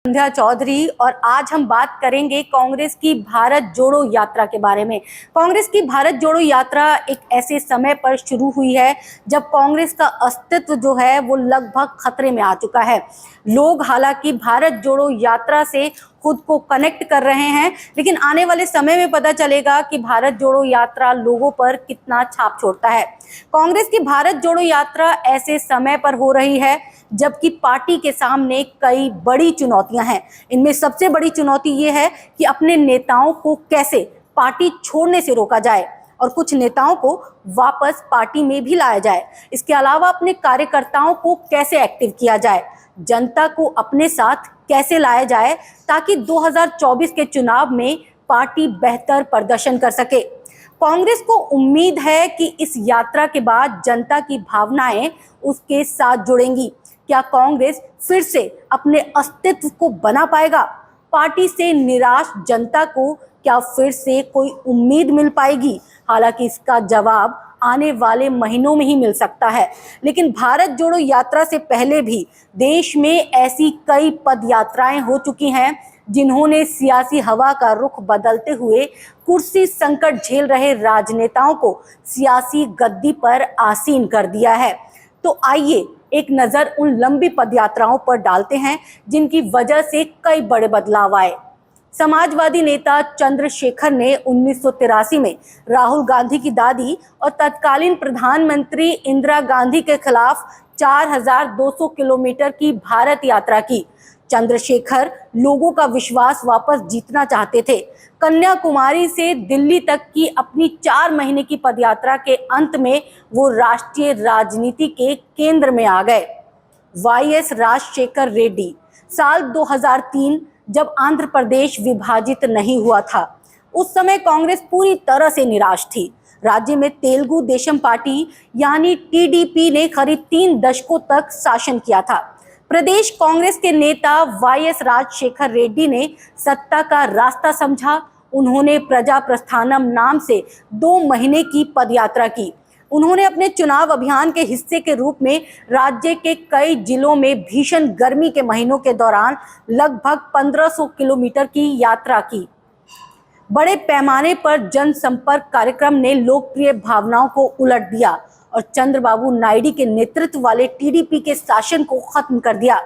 संध्या चौधरी और आज हम बात करेंगे कांग्रेस की भारत जोड़ो यात्रा के बारे में। कांग्रेस की भारत जोड़ो यात्रा एक ऐसे समय पर शुरू हुई है जब कांग्रेस का अस्तित्व जो है वो लगभग खतरे में आ चुका है। लोग हालांकि भारत जोड़ो यात्रा से खुद को कनेक्ट कर रहे हैं, लेकिन आने वाले समय में पता चलेगा कि भारत जोड़ो यात्रा लोगों पर कितना छाप छोड़ता है। कांग्रेस की भारत जोड़ो यात्रा ऐसे समय पर हो रही है जबकि पार्टी के सामने कई बड़ी चुनौतियां हैं। इनमें सबसे बड़ी चुनौती ये है कि अपने नेताओं को कैसे पार्टी छोड़ने से रोका जाए और कुछ नेताओं को वापस पार्टी में भी लाया जाए। इसके अलावा अपने कार्यकर्ताओं को कैसे एक्टिव किया जाए, जनता को अपने साथ कैसे लाया जाए ताकि 2024 के चुनाव में पार्टी बेहतर प्रदर्शन कर सके। कांग्रेस को उम्मीद है कि इस यात्रा के बाद जनता की भावनाएं उसके साथ जुड़ेंगी। क्या कांग्रेस फिर से अपने अस्तित्व को बना पाएगा? पार्टी से निराश जनता को क्या फिर से कोई उम्मीद मिल पाएगी? हालांकि इसका जवाब आने वाले महीनों में ही मिल सकता है। लेकिन भारत जोड़ो यात्रा से पहले भी देश में ऐसी कई पद यात्राएं हो चुकी हैं जिन्होंने सियासी हवा का रुख बदलते हुए कुर्सी संकट झेल रहे राजनेताओं को सियासी गद्दी पर आसीन कर दिया है। तो आइए एक नजर उन लंबी पदयात्राओं पर डालते हैं जिनकी वजह से कई बड़े बदलाव आए। समाजवादी नेता चंद्रशेखर ने 1983 में राहुल गांधी की दादी और तत्कालीन प्रधानमंत्री इंदिरा गांधी के खिलाफ 4200 किलोमीटर की भारत यात्रा की। चंद्रशेखर लोगों का विश्वास वापस जीतना चाहते थे। कन्याकुमारी से दिल्ली तक की अपनी 4 महीने की पदयात्रा के अंत में वो राष्ट्रीय राजनीति के केंद्र में आ गए। वाईएस राजशेखर रेड्डी। साल 2003 जब आंध्र प्रदेश विभाजित नहीं हुआ था, उस समय कांग्रेस पूरी तरह से निराश थी। राज्य में तेलुगु देशम पार्टी यानी टीडीपी ने करीब 3 दशकों तक शासन किया था। प्रदेश कांग्रेस के नेता वाईएस राजशेखर रेड्डी ने सत्ता का रास्ता समझा। उन्होंने प्रजा प्रस्थानम नाम से 2 महीने की पदयात्रा की। उन्होंने अपने चुनाव अभियान के हिस्से के रूप में राज्य के कई जिलों में भीषण गर्मी के महीनों के दौरान लगभग 1500 किलोमीटर की यात्रा की। बड़े पैमाने पर जनसंपर्क कार्यक्रम ने लोकप्रिय भावनाओं को उलट दिया और चंद्रबाबू नायडू के नेतृत्व वाले टीडीपी के शासन को खत्म कर दिया।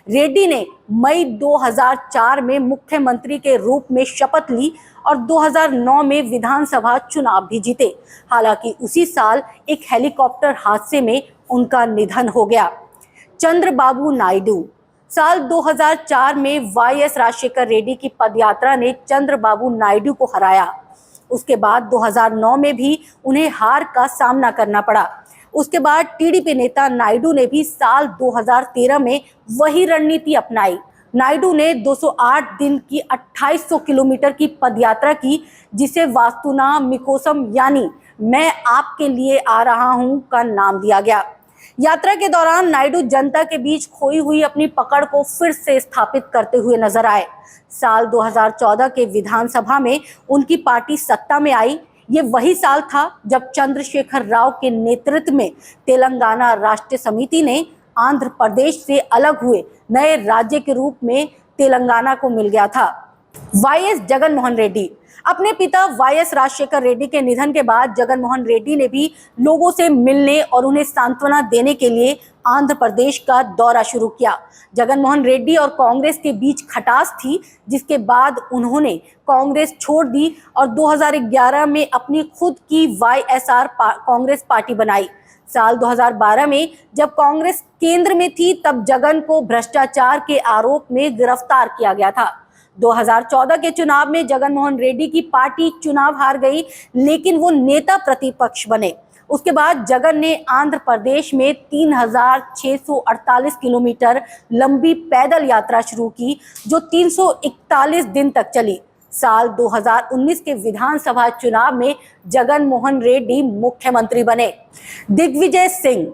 रेड्डी ने मई 2004 में मुख्यमंत्री के रूप में शपथ ली और 2009 में विधानसभा चुनाव भी जीते। हालांकि उसी साल एक हेलीकॉप्टर हादसे में उनका निधन हो गया। चंद्रबाबू नायडू। साल 2004 में वाईएस राजशेखर रेड्डी की पदयात्रा ने चंद्रबाबू नायडू को हराया। उसके बाद 2009 में भी उन्हें हार का सामना करना पड़ा। उसके बाद टीडीपी नेता नायडू ने भी साल 2013 में वही रणनीति अपनाई। नायडू ने 208 दिन की 2800 किलोमीटर की पदयात्रा की, जिसे वास्तुना मिकोसम यानी मैं आपके लिए आ रहा हूं का नाम दिया गया। यात्रा के दौरान नायडू जनता के बीच खोई हुई अपनी पकड़ को फिर से स्थापित करते हुए नजर आए। साल 2014 के विधानसभा में उनकी पार्टी सत्ता में आई। ये वही साल था जब चंद्रशेखर राव के नेतृत्व में तेलंगाना राष्ट्र समिति ने आंध्र प्रदेश से अलग हुए नए राज्य के रूप में तेलंगाना को मिल गया था। वाईएस जगन मोहन रेड्डी। अपने पिता वाईएस राजशेखर रेड्डी के निधन के बाद जगन मोहन रेड्डी ने भी लोगों से मिलने और उन्हें सांत्वना देने के लिए आंध्र प्रदेश का दौरा शुरू किया। जगन मोहन रेड्डी और कांग्रेस के बीच खटास थी, जिसके बाद उन्होंने कांग्रेस छोड़ दी और 2011 में अपनी खुद की वाईएसआर कांग्रेस पार्टी बनाई। साल 2012 में जब कांग्रेस केंद्र में थी तब जगन को भ्रष्टाचार के आरोप में गिरफ्तार किया गया था। 2014 के चुनाव में जगन मोहन रेड्डी की पार्टी चुनाव हार गई, लेकिन वो नेता प्रतिपक्ष बने। उसके बाद जगन ने आंध्र प्रदेश में 3648 किलोमीटर लंबी पैदल यात्रा शुरू की, जो 341 दिन तक चली। साल 2019 के विधानसभा चुनाव में जगन मोहन रेड्डी मुख्यमंत्री बने। दिग्विजय सिंह।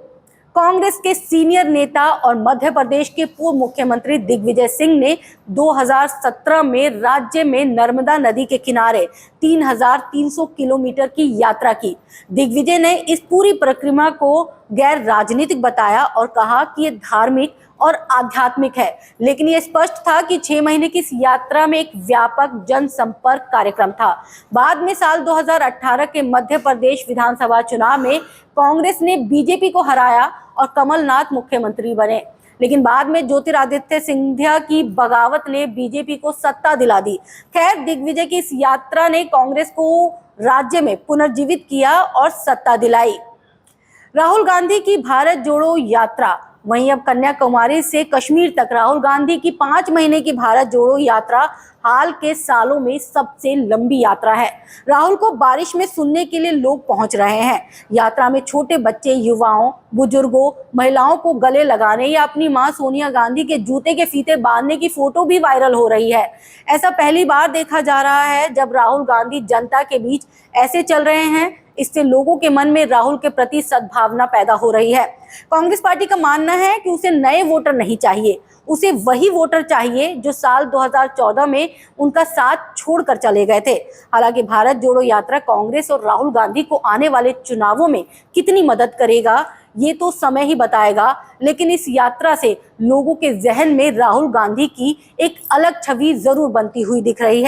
कांग्रेस के सीनियर नेता और मध्य प्रदेश के पूर्व मुख्यमंत्री दिग्विजय सिंह ने 2017 में राज्य में नर्मदा नदी के किनारे 3300 किलोमीटर की यात्रा की। दिग्विजय ने इस पूरी प्रक्रिया को गैर राजनीतिक बताया और कहा कि ये धार्मिक और आध्यात्मिक है, लेकिन यह स्पष्ट था कि 6 महीने की इस यात्रा में एक व्यापक जनसंपर्क कार्यक्रम था। बाद में साल 2018 के मध्य प्रदेश विधानसभा चुनाव में कांग्रेस ने बीजेपी को हराया और कमलनाथ मुख्यमंत्री बने, लेकिन बाद में ज्योतिरादित्य सिंधिया की बगावत ने बीजेपी को सत्ता दिला दी। खैर, दिग्विजय की इस यात्रा ने कांग्रेस को राज्य में पुनर्जीवित किया और सत्ता दिलाई। राहुल गांधी की भारत जोड़ो यात्रा, वहीं अब कन्याकुमारी से कश्मीर तक राहुल गांधी की 5 महीने की भारत जोड़ो यात्रा हाल के सालों में सबसे लंबी यात्रा है। राहुल को बारिश में सुनने के लिए लोग पहुंच रहे हैं। यात्रा में छोटे बच्चे, युवाओं, बुजुर्गों, महिलाओं को गले लगाने या अपनी मां सोनिया गांधी के जूते के फीते बांधने की फोटो भी वायरल हो रही है। ऐसा पहली बार देखा जा रहा है जब राहुल गांधी जनता के बीच ऐसे चल रहे हैं। इससे लोगों के मन में राहुल के प्रति सद्भावना पैदा हो रही है। कांग्रेस पार्टी का मानना है कि उसे नए वोटर नहीं चाहिए, उसे वही वोटर चाहिए जो साल 2014 में उनका साथ छोड़कर चले गए थे। हालांकि भारत जोड़ो यात्रा कांग्रेस और राहुल गांधी को आने वाले चुनावों में कितनी मदद करेगा, ये तो समय ही बताएगा, लेकिन इस यात्रा से लोगों के जहन में राहुल गांधी की एक अलग छवि जरूर बनती हुई दिख रही है।